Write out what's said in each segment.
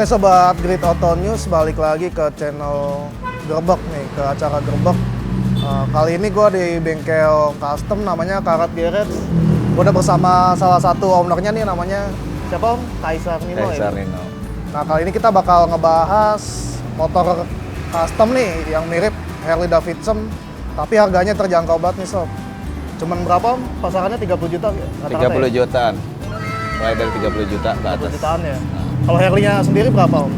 Oke sobat Grid Auto News, balik lagi ke channel Gerbek nih, ke acara Gerbek. Kali ini gue di bengkel custom namanya Karat Garage. Gue udah bersama salah satu ownernya nih, namanya siapa Om? Kaisar Nino. Kaisar ya? Nino. Nah kali ini kita bakal ngebahas motor custom nih yang mirip Harley Davidson, tapi harganya terjangkau banget nih sob. Cuman berapa Om? Pasarannya 30 juta ya? 30 jutaan. Mulai dari 30 juta ke 30 atas. jutaan ya. Kalau Harley-nya sendiri berapa Om?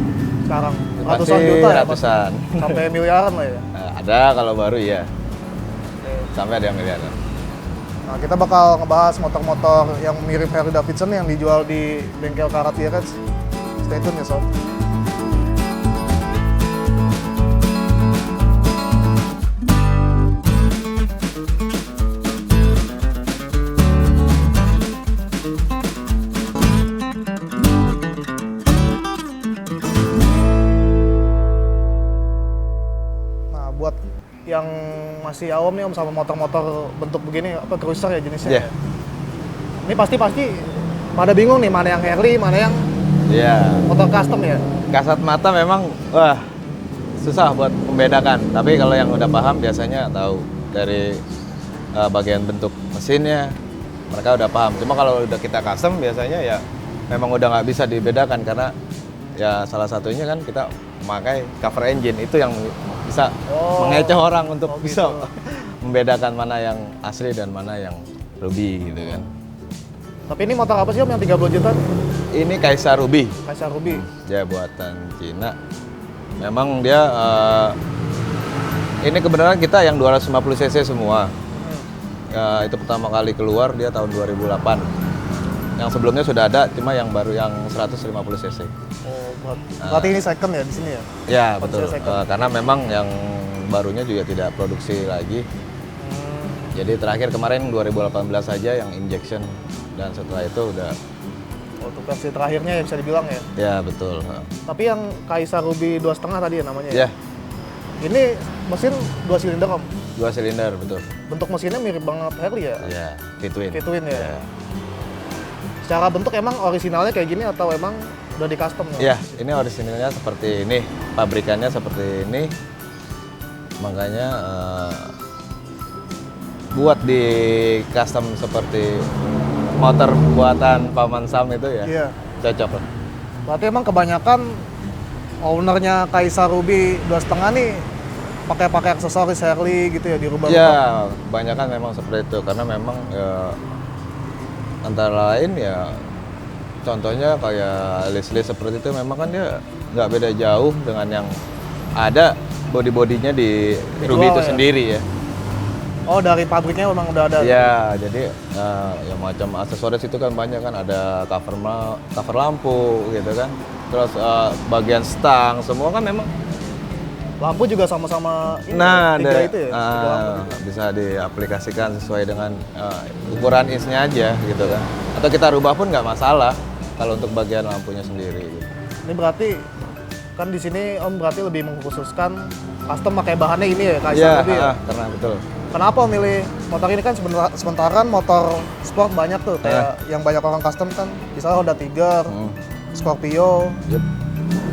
Sekarang ratusan Pasti juta ya? ratusan. Sampai miliaran lah ya. Nah, ada kalau baru ya. Sampai ada yang miliaran. Nah, kita bakal ngebahas motor-motor yang mirip Harley Davidson yang dijual di bengkel Karat Garage. Stay tune ya sob. Buat yang masih awam nih Om sama motor-motor bentuk begini, apa cruiser ya jenisnya? Iya. Ini pasti pada bingung nih mana yang Harley, mana yang motor custom ya? Kasat mata memang wah susah buat membedakan. Tapi kalau yang udah paham biasanya tahu dari bagian bentuk mesinnya, mereka udah paham. Cuma kalau udah kita custom biasanya ya memang udah nggak bisa dibedakan karena ya salah satunya kan kita memakai cover engine itu yang bisa mengecoh orang untuk bisa membedakan mana yang asli dan mana yang ruby gitu kan. Tapi ini motor apa sih Om yang 30 juta? Ini Kaisar Ruby. Kaisar Ruby. Dia buatan Cina. Memang dia ini kebenaran kita yang 250 cc semua. Itu pertama kali keluar dia tahun 2008. Yang sebelumnya sudah ada, cuma yang baru yang 150 cc. Oh, berarti ini second ya di sini ya? Ya betul. Karena memang yang barunya juga tidak produksi lagi. Jadi terakhir kemarin 2018 saja yang injection dan setelah itu udah. Untuk versi terakhirnya ya bisa dibilang ya? Ya betul. Tapi yang Kaisar Ruby 2,5 tadi ya namanya? Ya. Ini mesin 2 silinder Om? 2 silinder betul. Bentuk mesinnya mirip banget Harley ya? Ya, V-twin. V-twin ya? Ya. Secara bentuk emang orisinalnya kayak gini atau emang udah di custom ya? Ini orisinalnya seperti ini, pabrikannya seperti ini. Makanya buat di custom seperti motor buatan Paman Sam itu ya, iya. Cocok lah. Berarti emang kebanyakan ownernya Kaisar Ruby 2,5 nih pakai aksesoris Harley gitu ya, dirubah. Ya, kebanyakan memang seperti itu karena memang ya, antara lain ya contohnya kayak list-list seperti itu memang kan dia nggak beda jauh dengan yang ada body-bodinya di Ruby itu ya? sendiri ya. Oh, dari pabriknya memang udah ada? Ya, jadi ya macam aksesoris itu kan banyak kan, ada cover lampu gitu kan, terus bagian stang semua kan memang. Lampu juga sama-sama ini, Nah, tiga itu ya? bisa diaplikasikan sesuai dengan ukuran isnya aja gitu kan. Atau kita rubah pun nggak masalah kalau untuk bagian lampunya sendiri. Gitu. Ini berarti kan di sini Om berarti lebih mengkhususkan custom pakai bahannya ini ya, Kaisar Ruby ya? Karena betul. Kenapa milih motor ini kan sementara motor sport banyak tuh, kayak yang banyak orang custom kan, misalnya Honda Tiger, Scorpio,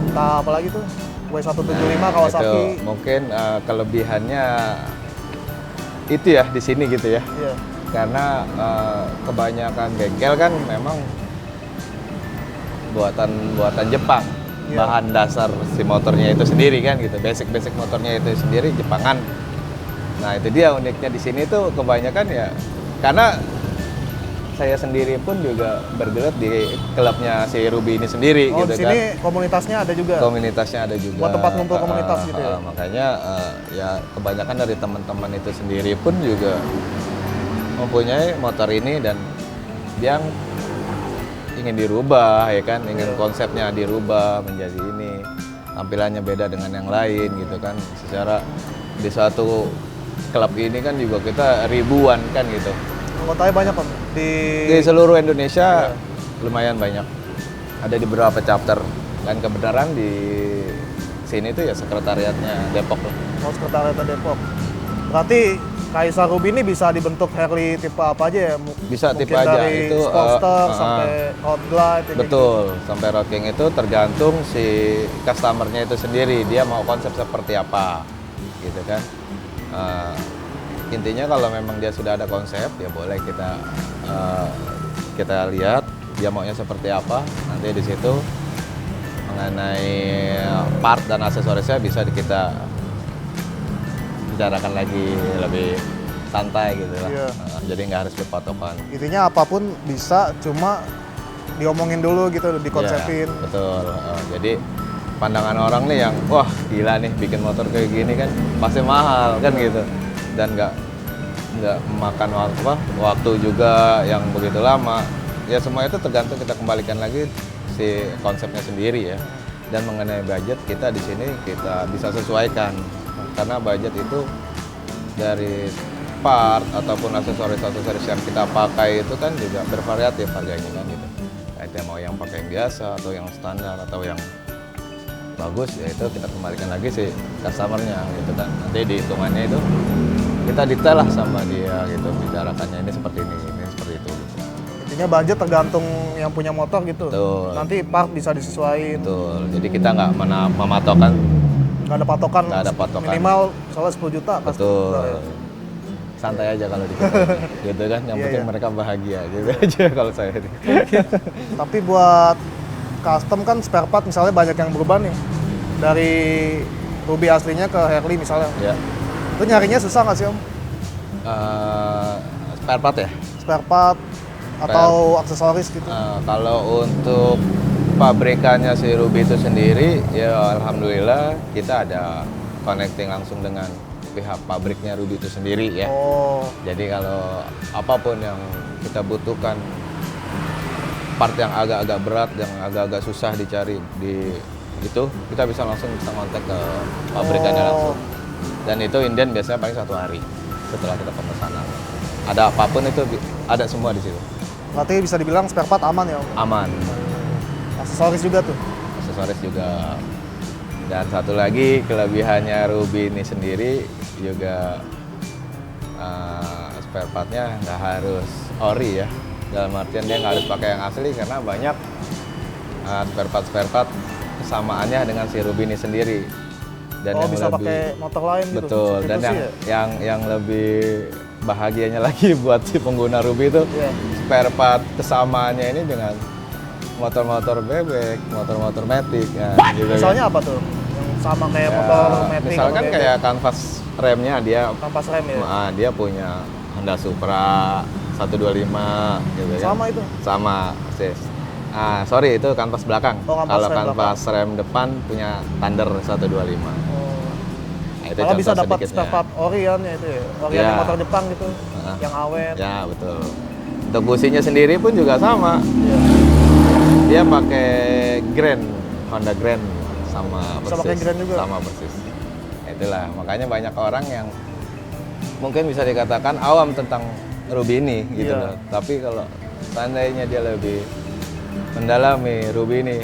entah apa lagi tuh, W175 Kawasaki. Itu mungkin kelebihannya itu ya di sini gitu ya. Iya. Karena kebanyakan bengkel kan memang buatan Jepang. Iya. Bahan dasar si motornya itu sendiri kan gitu. Basic motornya itu sendiri Jepangan. Nah, itu dia uniknya di sini tuh kebanyakan ya karena saya sendiri pun juga bergelut di klubnya si Ruby ini sendiri gitu di kan. sini komunitasnya ada juga? Komunitasnya ada juga. Buat tempat ngumpul komunitas gitu ya? Makanya ya kebanyakan dari teman-teman itu sendiri pun juga mempunyai motor ini dan yang ingin dirubah ya kan, ingin konsepnya dirubah menjadi ini, tampilannya beda dengan yang lain gitu kan. Secara di suatu klub ini kan juga kita ribuan kan gitu. Anggotanya banyak Om? Di seluruh Indonesia lumayan banyak. Ada di beberapa chapter dan kebenaran di sini tuh ya sekretariatnya Depok. Oh, sekretariatnya Depok. Berarti Kaisa Ruby ini bisa dibentuk Harley tipe apa aja ya? Bisa Mungkin tipe aja, dari itu, Sportster sampai Road Glide. kayak betul, sampai Road King itu tergantung si customer-nya itu sendiri, dia mau konsep seperti apa, gitu kan. Intinya kalau memang dia sudah ada konsep, ya boleh kita lihat dia maunya seperti apa. Nanti di situ mengenai part dan aksesorisnya bisa kita bicarakan lagi lebih santai gitu lah. Iya. Jadi nggak harus berpatokan. Intinya apapun bisa, cuma diomongin dulu gitu, dikonsepin. Iya, betul. Jadi pandangan orang nih yang wah gila nih bikin motor kayak gini kan pasti mahal kan gitu, dan nggak memakan waktu juga yang begitu lama. Ya semua itu tergantung kita kembalikan lagi si konsepnya sendiri ya. Dan mengenai budget kita di sini kita bisa sesuaikan karena budget itu dari part ataupun aksesoris yang kita pakai itu kan juga bervariatif harganya kan gitu. Kayak mau yang pakai yang biasa atau yang standar atau yang bagus, ya itu kita kembalikan lagi si customer-nya gitu kan. Nanti di hitungannya itu kita detail lah sama dia gitu, bicarakannya ini seperti ini seperti itu gitu. Intinya budget tergantung yang punya motor gitu. Betul. Nanti part bisa disesuaikan. Betul. Jadi kita nggak mematokkan. Nggak ada patokan. Minimal soalnya 10 juta. Betul. Pasti. Santai aja kalau di kita, gitu kan. Yang Iya, penting iya. mereka bahagia gitu aja kalau saya. Tapi buat custom kan spare part misalnya banyak yang berubah nih. Dari Ruby aslinya ke Harley misalnya. Ya. Itu nyarinya susah nggak sih Om? Spare part ya? Spare part atau aksesoris gitu? Kalau untuk pabrikannya si Ruby itu sendiri, ya alhamdulillah kita ada connecting langsung dengan pihak pabriknya Ruby itu sendiri ya. Oh, Jadi kalau apapun yang kita butuhkan, part yang agak-agak berat, yang agak-agak susah dicari di itu, kita bisa langsung kontak ke pabrikannya langsung. Dan itu inden biasanya paling 1 hari setelah kita pemesanan. Ada apapun itu ada semua di situ. berarti bisa dibilang spare part aman ya Om? Aman. Aksesoris juga tuh? Aksesoris juga. Dan satu lagi kelebihannya Ruby ini sendiri juga spare partnya nggak harus ori ya. Dalam artian dia nggak harus pakai yang asli karena banyak spare part kesamaannya dengan si Ruby ini sendiri. Dan yang bisa lebih, pakai motor lain gitu? betul. Itu Dan sih yang lebih bahagianya lagi buat si pengguna Ruby itu Iya. spare part kesamaannya ini dengan motor-motor bebek, motor-motor matic ya, gitu kan. Misalnya apa tuh? Yang sama kayak Ya, motor matic? misalkan atau kayak kanvas remnya dia kampas rem ya? dia punya Honda Supra 125 gitu ya. Sama itu? Sama persis. Sorry itu kanvas belakang. Oh, kanvas Kalau rem kanvas rem depan punya Thunder 125. Nah, itu Malah bisa contoh dapat sedikitnya. spare part Orion ya itu ya? Orion Ya. yang motor Jepang gitu, yang awet. Ya, betul. Untuk businya sendiri pun juga sama. Iya. Dia pakai Grand, Honda Grand sama Bisa persis. pakai Grand juga? Sama persis. Itulah, makanya banyak orang yang mungkin bisa dikatakan awam tentang Ruby ini gitu Iya. loh. Tapi kalau seandainya dia lebih mendalami Ruby ini,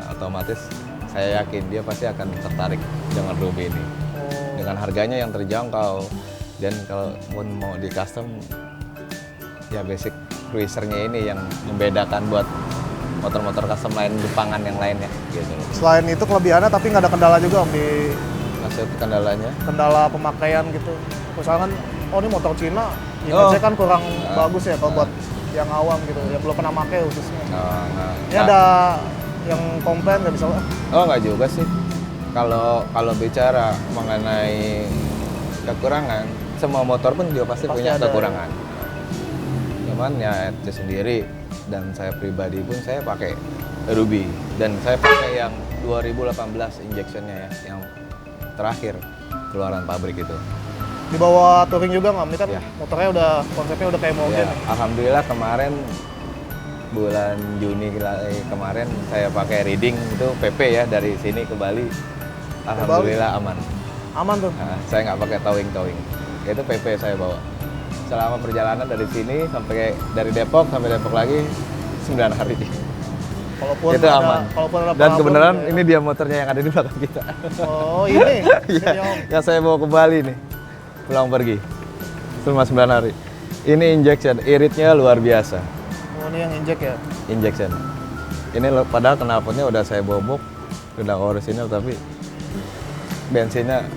otomatis saya yakin dia pasti akan tertarik dengan Ruby ini. Dengan harganya yang terjangkau, dan kalau mau di custom ya basic cruisernya ini yang membedakan buat motor-motor custom lain Jepangan yang lainnya gitu. Selain itu kelebihannya tapi nggak ada kendala juga Om, di Maksud kendalanya? kendala pemakaian gitu. Misalkan, oh ini motor Cina, Oh. image-nya kan kurang bagus ya kalau buat yang awam gitu, yang belum pernah pakai khususnya. Ini Nah, ada yang komplain nggak bisa? oh nggak juga sih. Kalau bicara mengenai kekurangan, semua motor pun juga pasti punya ada. kekurangan. Cuman ya itu sendiri, dan saya pribadi pun saya pakai Ruby, dan saya pakai yang 2018 injectionnya ya, yang terakhir keluaran pabrik itu. Dibawa touring juga nggak? Ini kan Ya. motornya udah, konsepnya udah kayak Morgan. Ya, alhamdulillah kemarin bulan Juni kemarin saya pakai reading itu PP ya dari sini ke Bali. Alhamdulillah aman. Aman tuh. Nah, saya nggak pakai towing. Itu PP saya bawa. Selama perjalanan dari sini sampai dari Depok sampai Depok lagi 9 hari. Kalaupun Itu ada, aman. kalaupun ada Dan problem kebenaran gitu ya. ini dia motornya yang ada di belakang kita. Oh ini. Iya, Ini Om. yang saya bawa ke Bali nih. pulang pergi selama 9 hari. Ini injection, iritnya luar biasa. Oh, ini yang injek ya? Injection. Ini padahal knalpotnya udah saya bobok, udah orisinal tapi bensinnya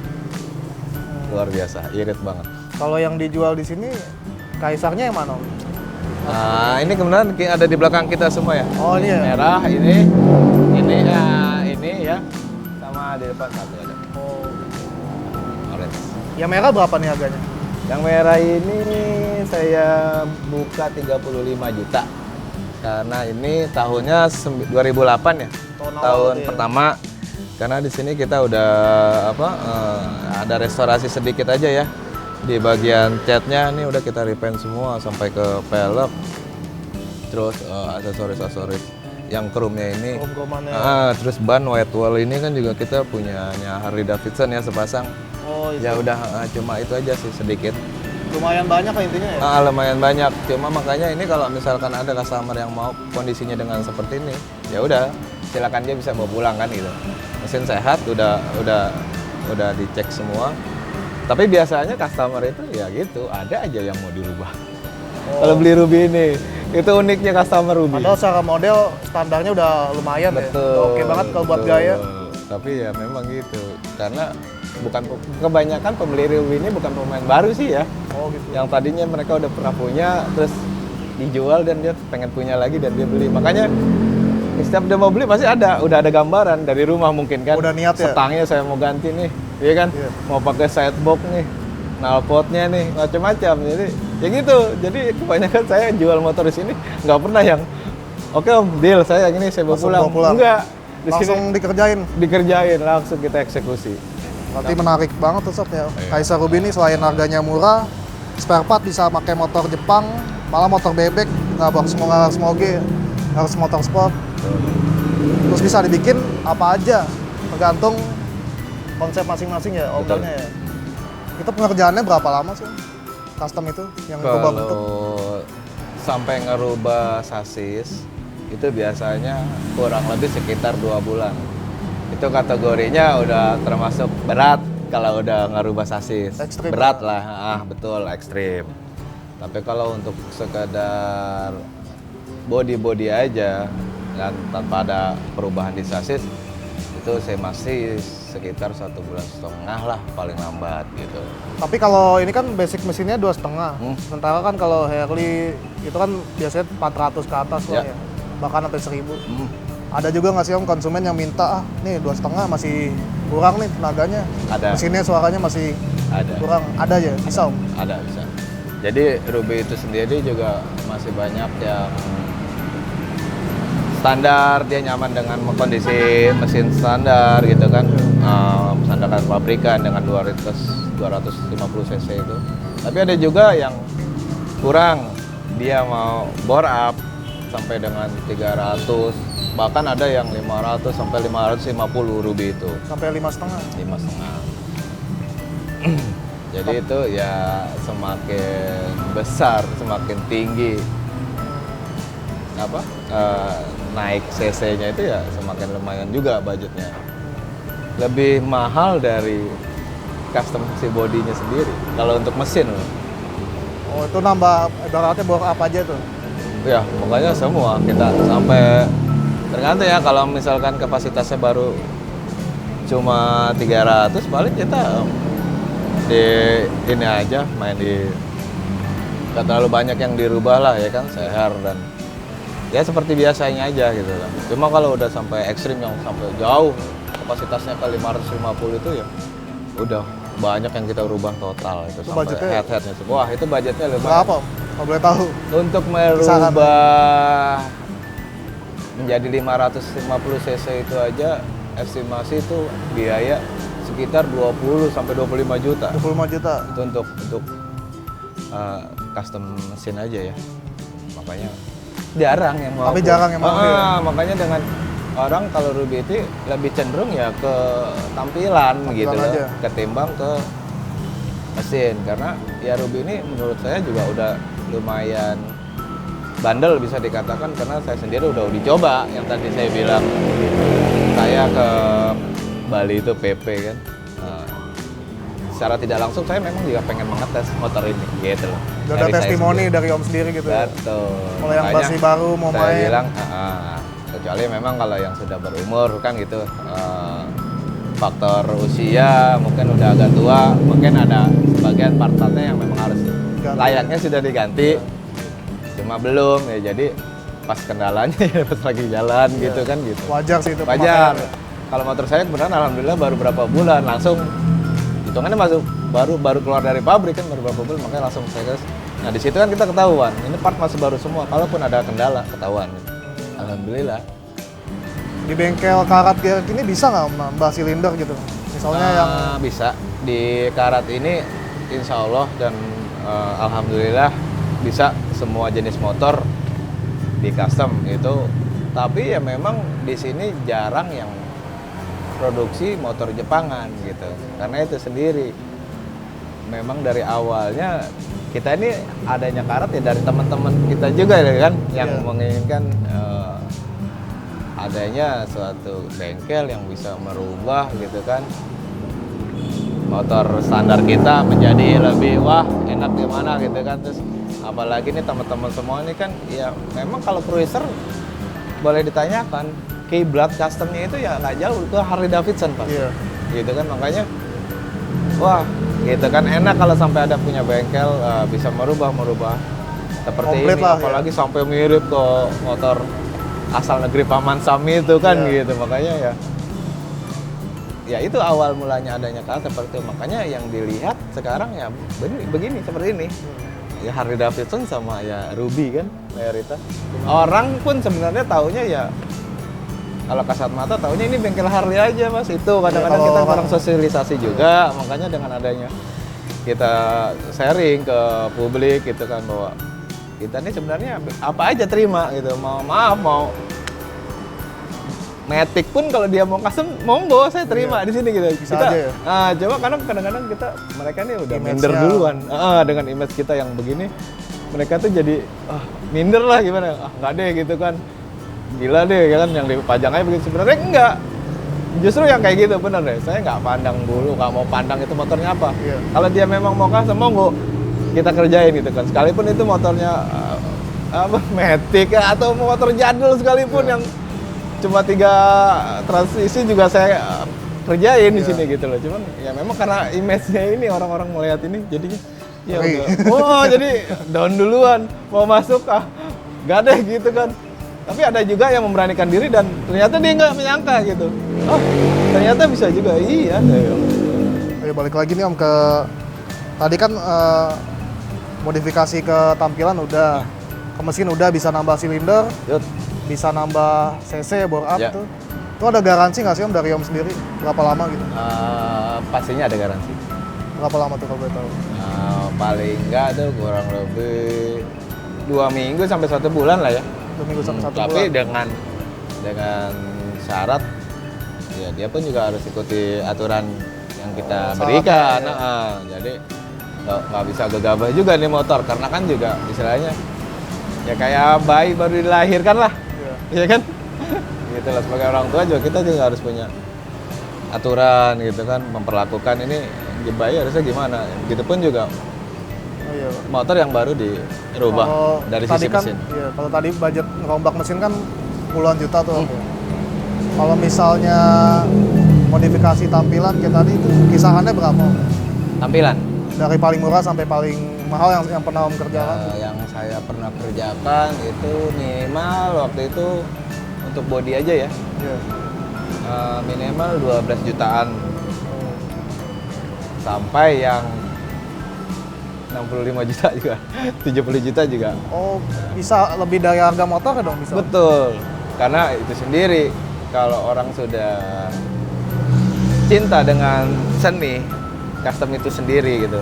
luar biasa, irit banget. Kalau yang dijual di sini Kaisarnya yang mana? Om? Nah, ini kemudian ada di belakang kita semua ya. Oh, ini ya? Merah, ini ya, sama di depan satu ada. Oh. Orange. Yang merah berapa nih harganya? Yang merah ini saya buka 35 juta. Karena ini tahunnya 2008 ya. Tahun ya? pertama. Karena di sini kita udah ada restorasi sedikit aja ya. Di bagian catnya ini udah kita repaint semua sampai ke pelek. Terus aksesoris yang chrome-nya ini. Krom-kromannya. Terus ban white wall ini kan juga kita punyanya Harley Davidson ya sepasang. Oh, itu. Ya udah cuma itu aja sih sedikit. Lumayan banyak lah intinya ya? Lumayan banyak. Cuma makanya ini kalau misalkan ada customer yang mau kondisinya dengan seperti ini, ya udah silakan dia bisa bawa pulang kan gitu. Mesin sehat, udah dicek semua. Tapi biasanya customer itu ya gitu, ada aja yang mau dirubah. Oh. Kalau beli Ruby ini, itu uniknya customer Ruby. Padahal secara model standarnya udah lumayan ya? Udah oke banget kalau buat gaya. Tapi ya memang gitu, karena kebanyakan pembeli Ruby ini bukan pemain baru sih ya. Oh gitu. Yang tadinya mereka udah pernah punya, terus dijual dan dia pengen punya lagi dan dia beli. Makanya setiap dia mau beli pasti udah ada gambaran dari rumah mungkin kan. Udah niat ya? Setangnya saya mau ganti nih, iya kan? Iya. Mau pakai sidebox nih, knalpotnya nih, macam-macam. Jadi ya gitu. Jadi kebanyakan saya jual motor di sini nggak pernah yang oke om, deal saya yang ini saya bawa pulang. Enggak. Langsung dikerjain, langsung kita eksekusi. Berarti menarik banget tuh Sob ya. Iya. Kaisar Ruby ini selain harganya murah, spare part bisa pakai motor Jepang, malah motor bebek, nggak harus moge, harus motor sport. Terus bisa dibikin apa aja, tergantung konsep masing-masing ya, ownernya ya. Itu pengerjaannya berapa lama sih? Custom itu yang berubah bentuk? Kalau sampai ngerubah sasis, itu biasanya kurang lebih sekitar 2 bulan. Itu kategorinya udah termasuk berat kalau udah ngerubah sasis. Ekstrim berat ya? lah, betul ekstrim. Tapi kalau untuk sekadar body aja dan tanpa ada perubahan di sasis, itu saya masih sekitar 1,5 bulan lah paling lambat gitu. Tapi kalau ini kan basic mesinnya 2,5. Sementara kan kalau Harley itu kan biasanya 400 ke atas lah ya. Bahkan sampai 1.000. Ada juga nggak sih om konsumen yang minta, nih 2,5 masih kurang nih tenaganya. Ada. Mesinnya suaranya masih Ada. kurang. Ada aja, bisa om? Ada, bisa. Jadi Ruby itu sendiri juga masih banyak yang standar, dia nyaman dengan kondisi mesin standar gitu kan. Standar pabrikan dengan 250 cc itu. Tapi ada juga yang kurang, dia mau bore up sampai dengan 300, bahkan ada yang 500 sampai 550 Ruby itu. Sampai 5,5. 5,5. Jadi itu ya semakin besar, semakin tinggi naik cc-nya itu ya semakin lumayan juga budgetnya. Lebih mahal dari custom si bodinya sendiri kalau untuk mesin loh. Oh itu nambah ibaratnya bore up aja tuh? Ya pokoknya semua kita sampai tergantung ya, kalau misalkan kapasitasnya baru cuma 300 paling kita di ini aja main di, gak terlalu banyak yang dirubah lah ya kan, seher dan ya seperti biasanya aja gitu lah. Cuma kalau udah sampai ekstrim yang sampai jauh kapasitasnya ke 550 itu ya udah banyak yang kita rubah total itu sampai head-headnya. Wah itu budgetnya lumayan. Berapa om? Kalau boleh tahu? Untuk merubah menjadi 550 cc itu aja estimasi itu biaya sekitar 20 sampai 25 juta. 25 juta. Itu untuk custom mesin aja ya. Makanya jarang yang mau. Tapi jarang yang mau. Makanya dengan orang kalau Ruby itu lebih cenderung ya ke tampilan gitu loh, ketimbang ke mesin. Karena ya Ruby ini menurut saya juga udah lumayan bandel bisa dikatakan, karena saya sendiri udah dicoba. Yang tadi saya bilang saya ke Bali itu PP kan, secara tidak langsung saya memang juga pengen mengetes motor ini gitu loh. Udah ada Dari saya testimoni sendiri. dari Om sendiri gitu ya. Betul. Kalau yang Makanya masih baru mau saya main. bilang, kecuali memang kalau yang sudah berumur kan gitu, faktor usia mungkin udah agak tua, mungkin ada sebagian part-partnya yang memang harus Ganti. layaknya sudah diganti, cuma belum ya. Jadi pas kendalanya ya pas lagi jalan gitu kan gitu. Wajar sih itu. Wajar. pemakaiannya. Kalau motor saya kebetulan alhamdulillah baru berapa bulan langsung hitungannya masuk baru keluar dari pabrik kan baru berapa bulan, makanya langsung saya gas. Nah di situ kan kita ketahuan ini part masih baru semua, kalaupun ada kendala ketahuan. Alhamdulillah. Di bengkel karat gear ini bisa nggak nambah silinder gitu? Misalnya yang Bisa di karat ini insya Allah dan alhamdulillah bisa semua jenis motor di custom itu, tapi ya memang di sini jarang yang produksi motor Jepangan gitu, karena itu sendiri memang dari awalnya kita ini adanya karat ya dari teman-teman kita juga ya kan yang Iya. menginginkan adanya suatu bengkel yang bisa merubah gitu kan motor standar kita menjadi lebih wah enak gimana gitu kan. Terus apalagi nih teman-teman semua ini kan ya memang kalau cruiser boleh ditanyakan kiblat customnya itu ya nggak jauh ke Harley Davidson Pak. Iya. Gitu kan makanya wah gitu kan enak kalau sampai ada punya bengkel bisa merubah seperti Komplit ini lah, apalagi sampai mirip ke motor asal negeri Paman Sam itu kan Iya. gitu. Makanya ya itu awal mulanya adanya karat seperti itu. Makanya yang dilihat sekarang ya begini seperti ini. Ya Harley Davidson sama ya Ruby kan mayoritas. Orang pun sebenarnya taunya ya kalau kasat mata taunya ini bengkel Harley aja Mas. Itu kadang-kadang kalau kita orang- kurang sosialisasi juga. Makanya dengan adanya kita sharing ke publik gitu kan bahwa kita ini sebenarnya apa aja terima gitu. Mau Matic pun kalau dia mau custom monggo saya terima di sini gitu. Bisa Kita, aja ya? Coba kadang-kadang kita mereka nih udah Image-nya. minder duluan. Dengan image kita yang begini mereka tuh jadi minder lah gimana. Nggak deh gitu kan. Gila deh ya kan yang dipajang aja begitu. Sebenarnya enggak. Justru yang kayak gitu bener deh. Saya nggak pandang dulu, nggak mau pandang itu motornya apa. Iya. Kalau dia memang mau custom monggo kita kerjain gitu kan. Sekalipun itu motornya Matic ya, atau motor jadul sekalipun yang cuma 3 transisi juga saya kerjain di Iya. sini gitu loh. Cuman ya memang karena image-nya ini orang-orang melihat ini jadinya ya Ngeri. udah. Jadi down duluan mau masuk nggak deh gitu kan. Tapi ada juga yang memberanikan diri dan ternyata dia nggak menyangka gitu. Ternyata bisa juga iya. Ayo balik lagi nih Om ke tadi kan modifikasi ke tampilan udah, ke mesin udah bisa nambah silinder, Yud. bisa nambah cc bore up Ya. tuh. Itu ada garansi nggak sih Om dari Om sendiri? Berapa lama gitu? Pastinya ada garansi. Berapa lama tuh kalau boleh tahu? Paling enggak tuh kurang lebih 2 minggu sampai 1 bulan lah ya. 2 minggu sampai 1 Tapi bulan. dengan syarat ya dia pun juga harus ikuti aturan yang kita Syaratnya, berikan. ya. Jadi nggak bisa gegabah juga nih motor karena kan juga istilahnya ya kayak bayi baru dilahirkan lah, Iya. ya kan? Gitu lah sebagai orang tua juga kita juga harus punya aturan gitu kan, memperlakukan ini bayi harusnya gimana. Gitu pun juga Oh, iya. motor yang baru dirubah Kalau dari tadi sisi kan, mesin. Iya, kalau tadi budget ngerombak mesin kan puluhan juta tuh. Om. Kalau misalnya modifikasi tampilan kayak tadi itu kisarannya berapa? Om? Tampilan. Dari paling murah sampai paling mahal yang pernah Om kerjakan? Yang saya pernah kerjakan itu minimal waktu itu untuk body aja ya, Iya. minimal 12 jutaan sampai yang 65 juta juga, 70 juta juga. Oh, bisa lebih dari harga motor ya dong bisa? Betul, karena itu sendiri kalau orang sudah cinta dengan seni, custom itu sendiri gitu.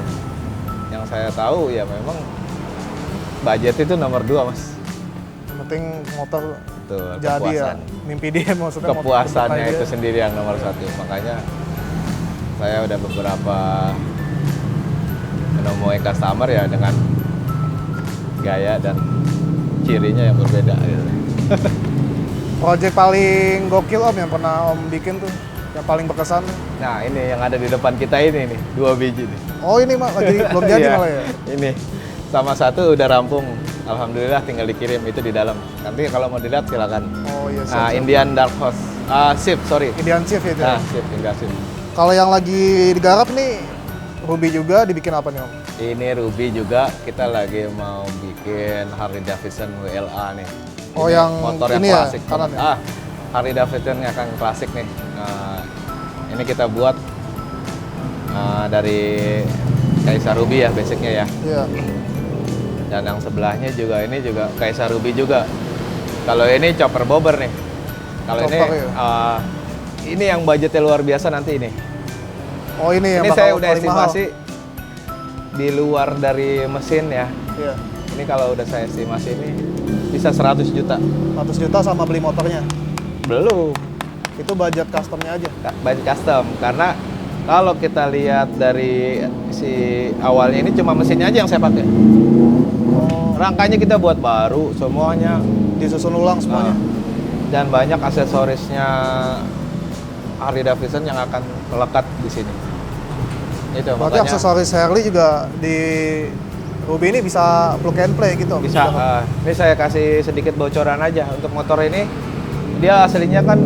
Yang saya tahu ya memang budget itu nomor 2 Mas. Yang penting motor Betul, jadi kepuasan. ya, mimpi dia maksudnya. motor Kepuasannya jemput itu aja. sendiri yang nomor 1. Makanya saya udah beberapa menemui customer ya dengan gaya dan cirinya yang berbeda gitu. Project paling gokil Om yang pernah Om bikin tuh Yang paling berkesan? Nah, ini yang ada di depan kita ini nih, 2 biji nih. Oh ini mah belum jadi Iya, malah ya? Ini sama satu udah rampung. Alhamdulillah tinggal dikirim itu di dalam. Nanti kalau mau dilihat silakan. Oh iya Nah, siap. Indian Dark Horse. Sip, sorry. Indian Chief itu. Nah, sip, tinggal sip. Kalau yang lagi digarap nih Ruby juga dibikin apa nih Om? Ini Ruby juga kita lagi mau bikin Harley Davidson WLA nih. Oh, Ini yang motor yang ini ya, klasik kanan banget. ya? Harley Davidson yang akan klasik nih. Ini kita buat dari Kaisar Ruby ya basicnya ya. Iya. Dan yang sebelahnya juga ini juga Kaisar Ruby juga. Kalau ini chopper bobber nih. Kalau ini Chopper ya? ini yang budgetnya luar biasa nanti ini. Oh ini yang Ini bakal saya udah paling mahal. estimasi di luar dari mesin ya. Iya. Ini kalau udah saya estimasi ini bisa 100 juta. 100 juta sama beli motornya. Belum. Itu budget customnya aja. Banyak custom karena kalau kita lihat dari si awalnya ini cuma mesinnya aja yang saya pakai. Oh, Rangkanya kita buat baru semuanya. disusun ulang semuanya. Dan banyak aksesorisnya Harley Davidson yang akan melekat di sini. Itu Berarti makanya aksesoris Harley juga di Ruby ini bisa plug and play gitu. bisa. Ini saya kasih sedikit bocoran aja untuk motor ini. Dia aslinya kan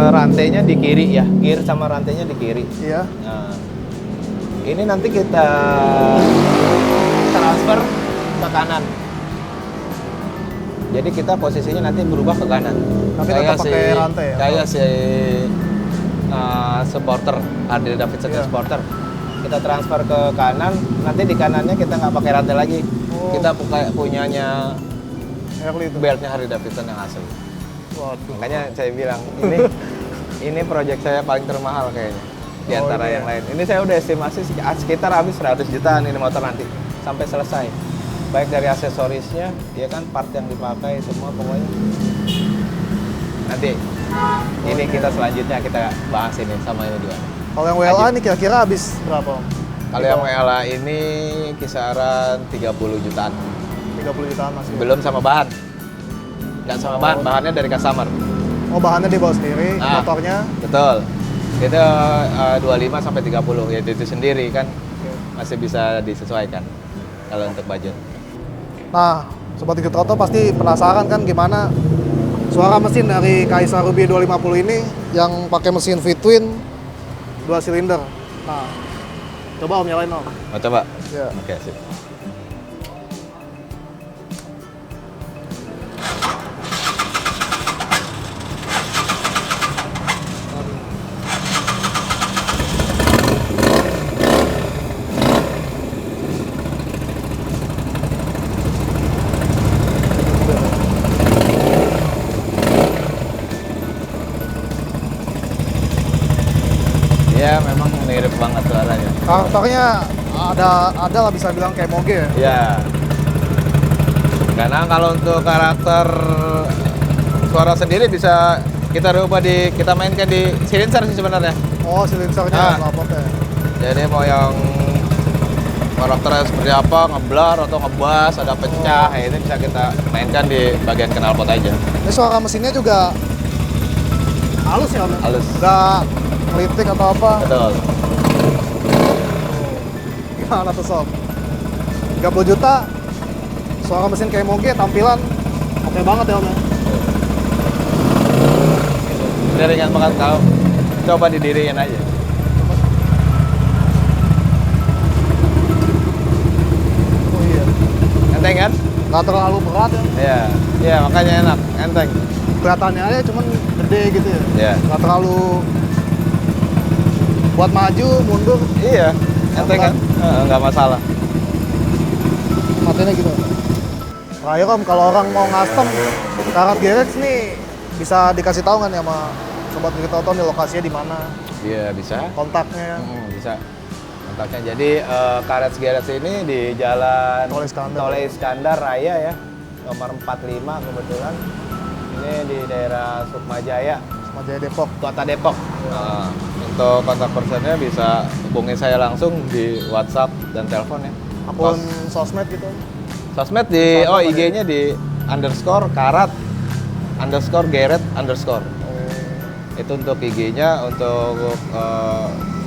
rantainya di kiri ya, gear sama rantainya di kiri. Iya. Nah, ini nanti kita transfer ke kanan. Jadi kita posisinya nanti berubah ke kanan. Tapi tetap pakai rantai ya? Kayak si supporter Harley Davidson Iya. supporter. Kita transfer ke kanan, nanti di kanannya kita nggak pakai rantai lagi. Oh. Kita punyanya Harley itu. beltnya Harley Davidson yang asli. Waduh. Makanya saya bilang ini proyek saya paling termahal kayaknya di Oh, antara iya. yang lain. Ini saya udah estimasi sekitar habis 100 jutaan ini motor nanti sampai selesai. Baik dari aksesorisnya, ya kan part yang dipakai semua pokoknya. Nanti ini kita selanjutnya kita bahas ini sama ini dua. Kalau yang WLA ini kira-kira habis berapa Om? Kalau yang WLA ini kisaran 30 jutaan. 30 jutaan masih. Belum sama bahan. Nggak sama bahan, bahannya dari customer. Oh bahannya dibawa sendiri, Ah. motornya. Betul. Itu 25 sampai 30 ya itu sendiri kan masih bisa disesuaikan kalau untuk budget. Nah, Sobat Dikit Auto pasti penasaran kan gimana suara mesin dari Kaisar Ruby 250 ini yang pakai mesin V-twin 2 silinder. Nah, coba Om nyalain Om. Mau coba? Ya. Oke, sip. Ya, memang mirip banget suaranya. Karakternya ada lah bisa bilang kayak moge ya. Ya. Karena kalau untuk karakter suara sendiri bisa kita kita mainkan di silencer sih sebenarnya. Oh, silencernya knalpotnya. Jadi mau yang karakternya seperti apa, ngeblar atau ngebas, ada pecah, ya itu bisa kita mainkan di bagian knalpot aja. Ini suara mesinnya juga halus ya Om? Halus. Nggak ngelitik atau apa. Betul. Gimana tuh Sob? 30 juta, suara mesin kayak moge, tampilan oke banget ya Om ya? Ini ringan banget tahu. Coba didiriin aja. Oh iya, Enteng kan? nggak terlalu berat ya. Iya. Iya, makanya enak, enteng. Kelihatannya aja cuman gede gitu ya. Iya. Nggak terlalu buat maju, mundur, Iya, enteng kan? Nggak masalah. matinya gitu. Terakhir Om, kalau orang mau custom karat garage nih bisa dikasih tahu nggak nih sama Sobat Dikit Auto nih lokasinya di mana, Iya, bisa. kontaknya. Bisa. Kontaknya. Jadi Karet Garage ini di Jalan Tol Iskandar. Tol Iskandar Raya ya. Nomor 45 kebetulan. Ini di daerah Sukmajaya, Sama Jaya Depok. Kota Depok. Untuk kontak personnya bisa hubungi saya langsung di WhatsApp dan telepon ya. Akun sosmed gitu. Sosmed di Sosmed ada IG-nya di _karat_Garret_. Itu untuk IG-nya, untuk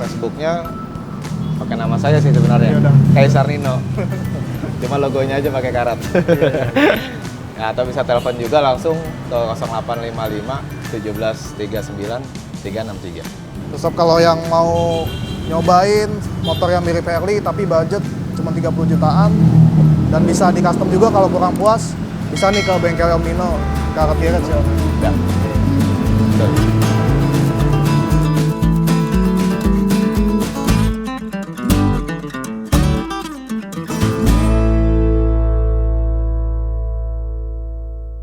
Facebook-nya pakai nama saya sih sebenarnya. Iya, udah. Kaisar Nino. Cuma logonya aja pakai karat. Nah, atau bisa telepon juga langsung ke 0855 1739 363. Terus Sob, kalau yang mau nyobain motor yang mirip Harley tapi budget cuma 30 jutaan dan bisa di custom juga kalau kurang puas, bisa nih ke bengkel Om Nino, Karat Garage ya. Ya.